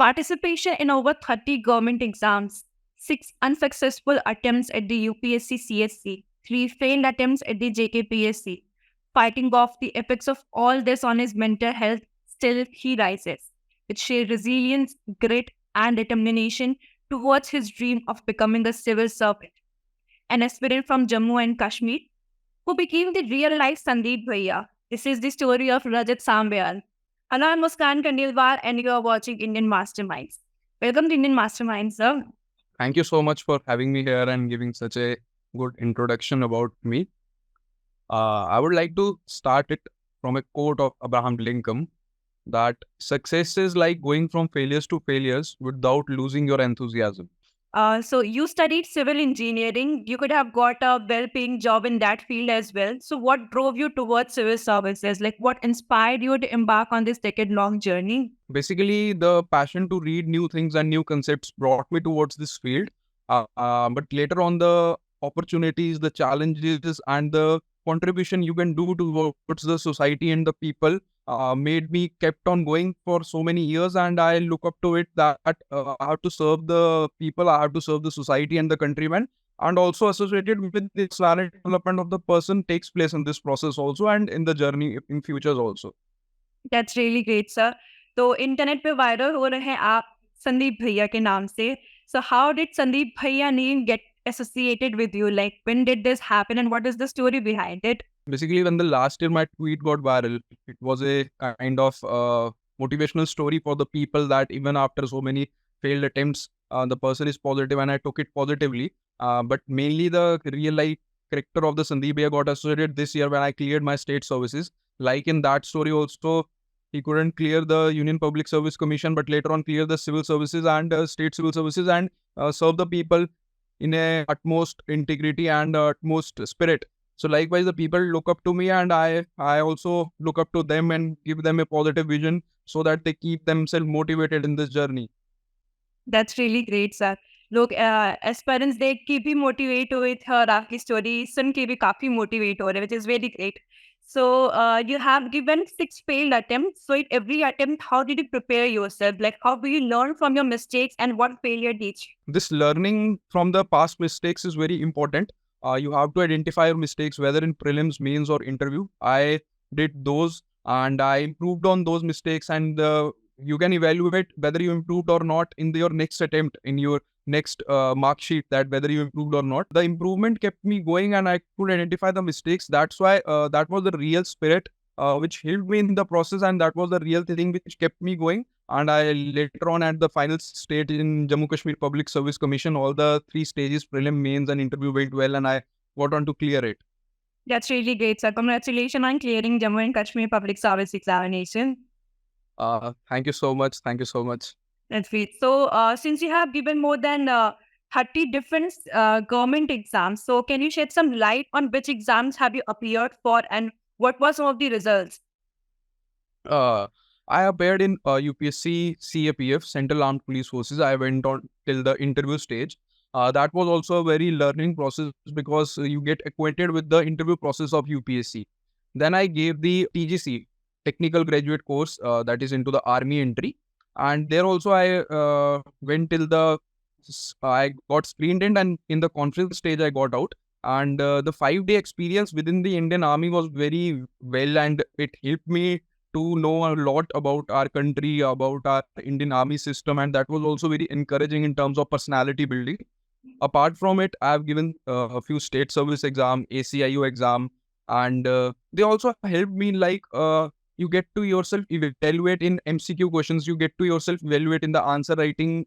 participation in over 30 government exams, 6 unsuccessful attempts at the UPSC CSC, 3 failed attempts at the JKPSC. Fighting off the effects of all this on his mental health, still he rises with sheer resilience, grit, and determination towards his dream of becoming a civil servant. An aspirant from Jammu and Kashmir who became the real life Sandeep Bhaiya. This is the story of Rajat Sambyal. Hello, I'm Muskan Kandilwar, and you are watching Indian Masterminds. Welcome to Indian Masterminds, sir. Thank you so much for having me here and giving such a good introduction about me. I would like to start it from a quote of Abraham Lincoln that success is like going from failures to failures without losing your enthusiasm. So you studied civil engineering. You could have got a well-paying job in that field as well. So what drove you towards civil services? Like what inspired you to embark on this decade-long journey? Basically, the passion to read new things and new concepts brought me towards this field. But later on, the opportunities, the challenges, and the contribution you can do towards the society and the people made me kept on going for so many years. And I look up to it that I have to serve the people, I have to serve the society and the countrymen. And also associated with this valid development of the person takes place in this process also and in the journey in futures also. That's really great, sir. तो internet पे viral हो रहे हैं आप संदीप भैया के नाम से. So how did Sandeep Bhaiya name get associated with you? Like when did this happen and what is the story behind it? Basically, when the last year my tweet got viral, it was a kind of motivational story for the people that even after so many failed attempts, the person is positive and I took it positively. But mainly the real life character of the Sandeep Bhaiya got associated this year when I cleared my state services. Like in that story also, he couldn't clear the Union Public Service Commission, but later on clear the civil services and state civil services and serve the people in a utmost integrity and utmost spirit. So likewise, the people look up to me and I also look up to them and give them a positive vision so that they keep themselves motivated in this journey. That's really great, sir. लोग aspirants देख के भी motivate हुए थे और आपकी story सुन के भी काफी मोटिवेट हो रहे, which is very great. So you have given 6 failed attempts. So in every attempt, how did you prepare yourself? Like how do you learn from your mistakes and what failure teach you? This learning from the past mistakes is very important. You have to identify your mistakes, whether in prelims, mains, or interview. I did those and I improved on those mistakes, and you can evaluate whether you improved or not in your next attempt, in your next mark sheet, that whether you improved or not. The improvement kept me going and I could identify the mistakes. That's why that was the real spirit which helped me in the process, and that was the real thing which kept me going. And I later on at the final stage in Jammu Kashmir Public Service Commission, all the 3 stages, prelim, mains and interview went well and I got on to clear it. That's really great, sir. Congratulations on clearing Jammu and Kashmir Public Service Examination. Thank you so much. Thank you so much. That's great. So since you have given more than 30 different government exams, so can you shed some light on which exams have you appeared for and what were some of the results? I appeared in UPSC CAPF, Central Armed Police Forces. I went on till the interview stage. That was also a very learning process because you get acquainted with the interview process of UPSC. Then I gave the TGC, Technical Graduate Course, that is into the Army entry. And there also I went till I got screened in, and in the conference stage I got out. And the 5-day experience within the Indian Army was very well, and it helped me to know a lot about our country, about our Indian Army system, and that was also very encouraging in terms of personality building. Apart from it, I have given a few state service exam, ACIU exam, and they also helped me like you get to yourself evaluate in MCQ questions, you get to yourself evaluate in the answer writing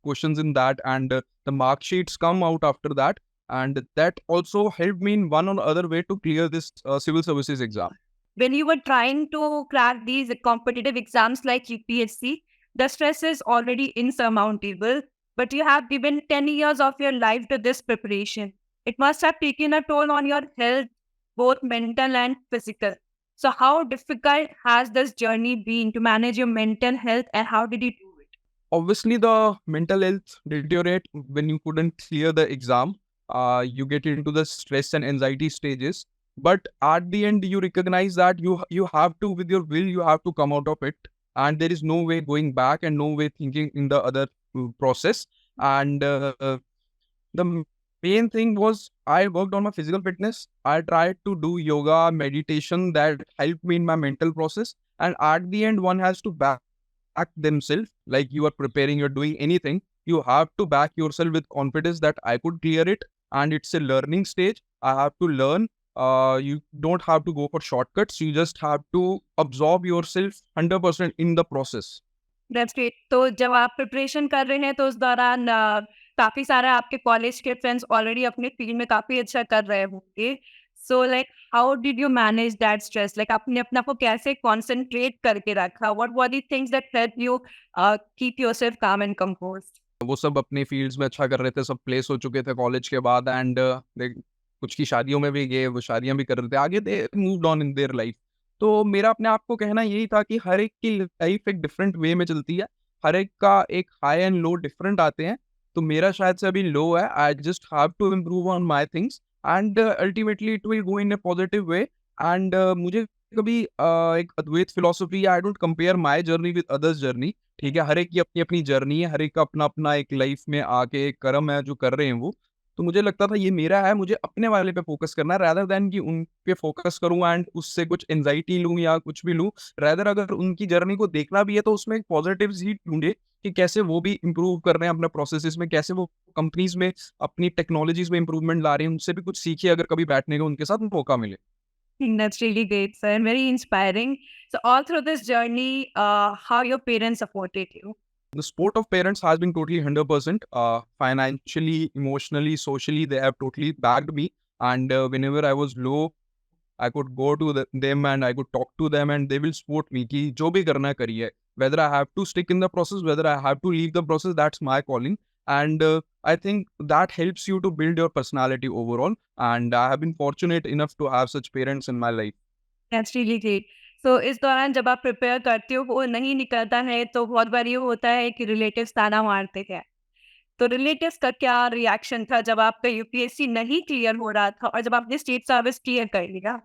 questions in that, and the mark sheets come out after that, and that also helped me in one or other way to clear this civil services exam. When you were trying to crack these competitive exams like UPSC, the stress is already insurmountable, but you have given 10 years of your life to this preparation. It must have taken a toll on your health, both mental and physical. So how difficult has this journey been to manage your mental health and how did you do it? Obviously, the mental health deteriorate when you couldn't clear the exam. You get into the stress and anxiety stages. But at the end, you recognize that you have to, with your will, you have to come out of it. and there is no way going back and no way thinking in the other process. And the main thing was I worked on my physical fitness. I tried to do yoga, meditation that helped me in my mental process. And at the end, one has to back themselves. Like you are preparing, you're doing anything. You have to back yourself with confidence that I could clear it. And it's a learning stage. I have to learn. You don't have to go for shortcuts. You just have to absorb yourself 100% in the process. That's great. तो जब आप preparation कर रहे हैं तो उस दौरान काफ़ी सारे आपके कॉलेज के फ्रेंड्स ऑलरेडी अपने फील्ड में काफ़ी अच्छा कर रहे होंगे। So like how did you manage that stress? Like आपने अपने आप को कैसे कॉन्संट्रेट करके रखा? What were the things that help you keep yourself काम एंड कंपोज्ड? वो सब अपनी फील्ड्स में अच्छा कर रहे थे, सब प्लेस हो चुके थे कॉलेज के बाद, एंड कुछ की शादियों में भी गए, वो शादियां भी कर रहे थे, आगे they moved on in their life. तो मेरा अपने आप को कहना यही था कि हर एक की लाइफ एक डिफरेंट वे में चलती है, हर एक का एक हाई एंड लो डिफरेंट आते हैं। तो मेरा शायद से अभी लो है, I just have to improve on my things and ultimately it will go in a positive way. And मुझे कभी एक Advaita philosophy, I don't compare my journey with others journey. ठीक है, हर एक की अपनी अपनी जर्नी है, हर एक का अपना अपना एक लाइफ में आके एक कर्म है जो कर रहे हैं वो। तो मुझे लगता था ये मेरा है, मुझे अपने वाले पे फोकस करना है रादर देन कि उन पे फोकस करूं एंड उससे कुछ एंजाइटी लूं या कुछ भी लूं। रादर अगर उनकी जर्नी को देखना भी है तो उसमें पॉजिटिव्स ही ढूंढे कि कैसे वो भी इम्प्रूव कर रहे हैं अपने प्रोसेसेस में, कैसे वो कंपनीज में अपनी टेक्नोलॉजीज में इम्प्रूवमेंट ला रहे हैं, उनसे भी कुछ सीखिए अगर कभी बैठने का उनके साथ मौका मिले। That's really great, sir, and very inspiring. So all through this journey, how your parents supported you? The support of parents has been totally 100%. Financially, emotionally, socially, they have totally backed me. And whenever I was low, I could go to them and I could talk to them and they will support me कि जो भी करना है करिए. Whether I have to stick in the process, whether I have to leave the process, that's my calling. And I think that helps you to build your personality overall. And I have been fortunate enough to have such parents in my life. That's really great. So इस दौरान जब आप prepare करते हो वो नहीं निकलता है तो बहुत बार ये होता है कि रिलेटिव्स ताना मारते हैं। तो रिलेटिव्स का क्या रिएक्शन था जब आपका यूपीएससी नहीं क्लियर हो रहा था और जब आपने स्टेट सर्विस क्लियर कर लिया?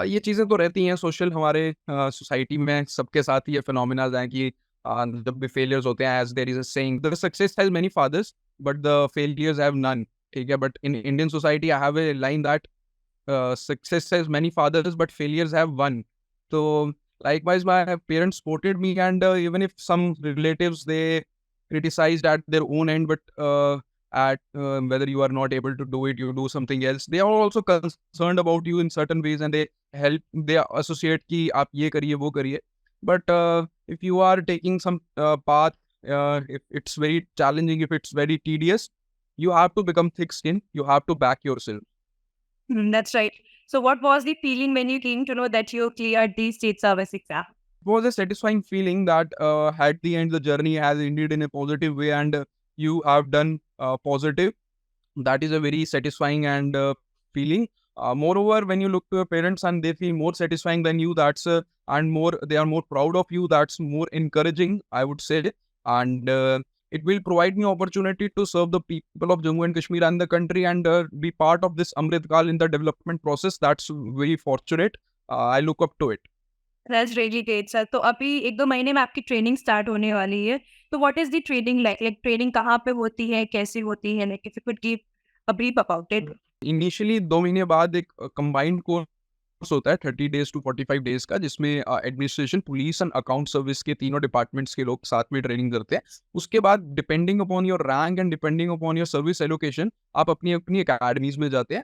ये चीज़ें तो रहती हैं सोशल, हमारे सोसाइटी में सबके साथ ये फिनोमिनाज हैं कि जब भी फेलियर्स होते हैं, as there is a saying, the success has many fathers but the failures have none. ठीक है, but in Indian society I have a line that success has many fathers but failures have one. So likewise my parents supported me, and even if some relatives they criticized at their own end, but at whether you are not able to do it, you do something else, they are also concerned about you in certain ways and they help, they associate ki aap ye kariye wo kariye. But if you are taking some path, if it's very challenging, if it's very tedious, you have to become thick skinned, you have to back yourself. That's right. So what was the feeling when you came to know that you cleared the state service exam? It was a satisfying feeling that at the end the journey has ended in a positive way and you have done positive. That is a very satisfying and feeling. Moreover, when you look to your parents and they feel more satisfying than you, that's and more they are more proud of you. That's more encouraging, I would say, and it will provide me opportunity to serve the people of Jammu and Kashmir and the country and be part of this Amrit Kal in the development process. That's very fortunate. I look up to it. That's really great, sir. तो अभी 1-2 महीने में आपकी training start होने वाली है। तो what is the training like? Like training कहाँ पे होती है? कैसे होती है? Like if you could give a brief about it. Initially 2 महीने बाद एक कंबाइंड कोर्स होता है 30 डेज टू 45 डेज का, जिसमें administration, police and account service के तीनों डिपार्टमेंट्स के लोग साथ में ट्रेनिंग करते हैं। उसके बाद depending upon your rank and depending upon your service allocation आप अपनी अपनी अकेडमीज में जाते हैं।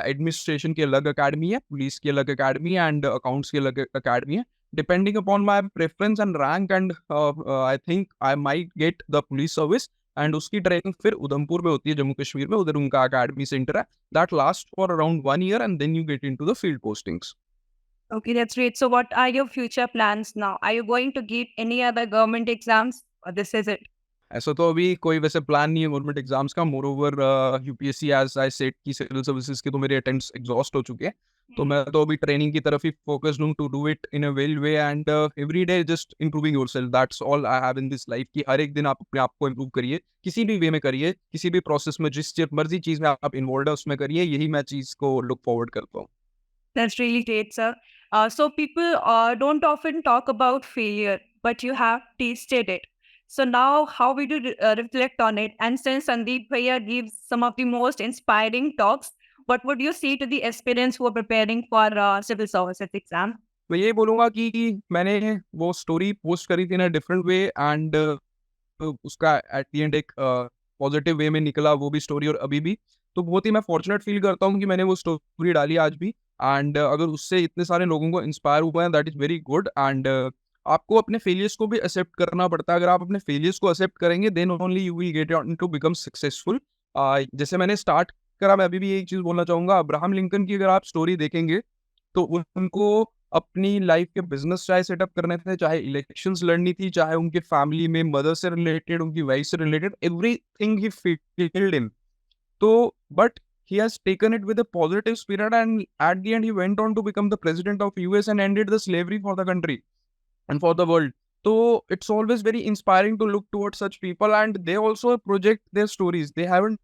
एडमिनिस्ट्रेशन की अलग अकेडमी है, पुलिस की अलग अकेडमी है एंड अकाउंट्स की अलग अकेडमी है। Depending upon my preference and rank and I think I might get the police service, and उसकी ट्रेनिंग फिर उधमपुर में होती है, जम्मू कश्मीर में, उधर उनका अकेडमी सेंटर है। That last for around 1 year and then you get into the field postings. Okay, that's great. So what are your future plans now? Are you going to give any other government exams or this is it? ऐसा तो अभी कोई वैसे plan नहीं है government exams का। Moreover UPSC as I set की civil services के तो मेरे अटेम्प्ट्स एग्जॉस्ट हो चुके हैं, तो मैं तो अभी ट्रेनिंग की तरफ ही फोकस्ड हूँ to do it in a well way and every day just improving yourself. That's all I have in this life कि हर एक दिन आप अपने आप को इंप्रूव करिए, किसी भी वे में करिए, किसी भी प्रोसेस में, जिस मर्जी चीज़ में आप इन्वॉल्व है उसमें करिए। यही मैं चीज़ को लुक फॉरवर्ड करता हूँ। That's really great, sir. So people don't often talk about failure, but you have tasted it. So now, how we do reflect on it? And since Sandeep Bhaiya gives some of the most inspiring talks, what would you say to the aspirants who are preparing for civil services exam? मैं यही बोलूँगा कि मैंने वो story post करी थी इन a different way and उसका at the end एक पॉजिटिव वे में निकला वो भी स्टोरी और अभी भी। तो बहुत ही मैं फॉर्चुनेट फील करता हूँ कि मैंने वो स्टोरी डाली आज भी एंड अगर उससे इतने सारे लोगों को इंस्पायर हुआ है that is very good and आपको अपने फेलियर्स को भी एक्सेप्ट करना पड़ता है। अगर आप अपने फेलियर्स को एक्सेप्ट करेंगे then only you will get to become successful. जैसे मैंने स्टार्ट करा मैं अभी भी एक चीज़ बोलना चाहूँगा, अब्राहम लिंकन की अगर आप स्टोरी देखेंगे तो उनको अपनी लाइफ के बिजनेस चाहे सेटअप करने थे, चाहे इलेक्शंस लड़नी थी, चाहे उनके फैमिली में मदर से रिलेटेड, उनकी वाइफ से related, everything he failed in. तो but he has taken it with a positive spirit and at the end he went on to become the president of US and ended the slavery for the country and for the world. So it's always very inspiring to look towards such people and they also project their stories. They haven't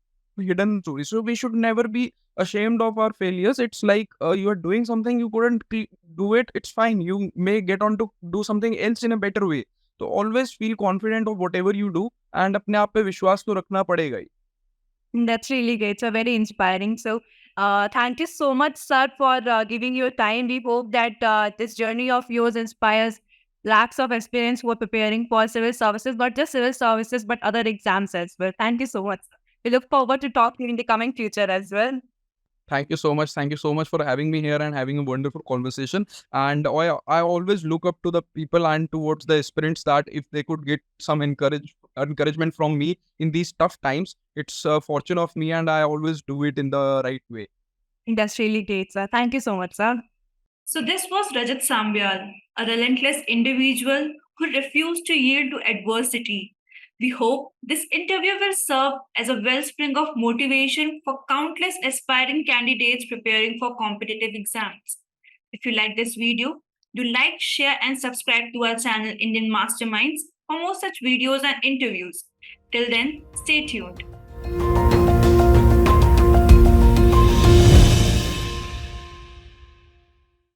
hidden stories. So we should never be ashamed of our failures. It's like you are doing something you couldn't do it. It's fine. You may get on to do something else in a better way. So always feel confident of whatever you do and अपने आप पे विश्वास तो रखना पड़ेगा ही। That's really great. So very inspiring. So thank you so much, sir, for giving your time. We hope that this journey of yours inspires lakhs of experience who are preparing for civil services, not just civil services, but other exams as well. Thank you so much, sir. We look forward to talking in the coming future as well. Thank you so much. Thank you so much for having me here and having a wonderful conversation. And I always look up to the people and towards the aspirants that if they could get some encouragement from me in these tough times, it's a fortune of me and I always do it in the right way. That's really great, sir. Thank you so much, sir. So this was Rajat Sambyal, a relentless individual who refused to yield to adversity. We hope this interview will serve as a wellspring of motivation for countless aspiring candidates preparing for competitive exams. If you like this video, do like, share, and subscribe to our channel Indian Masterminds for more such videos and interviews. Till then, stay tuned.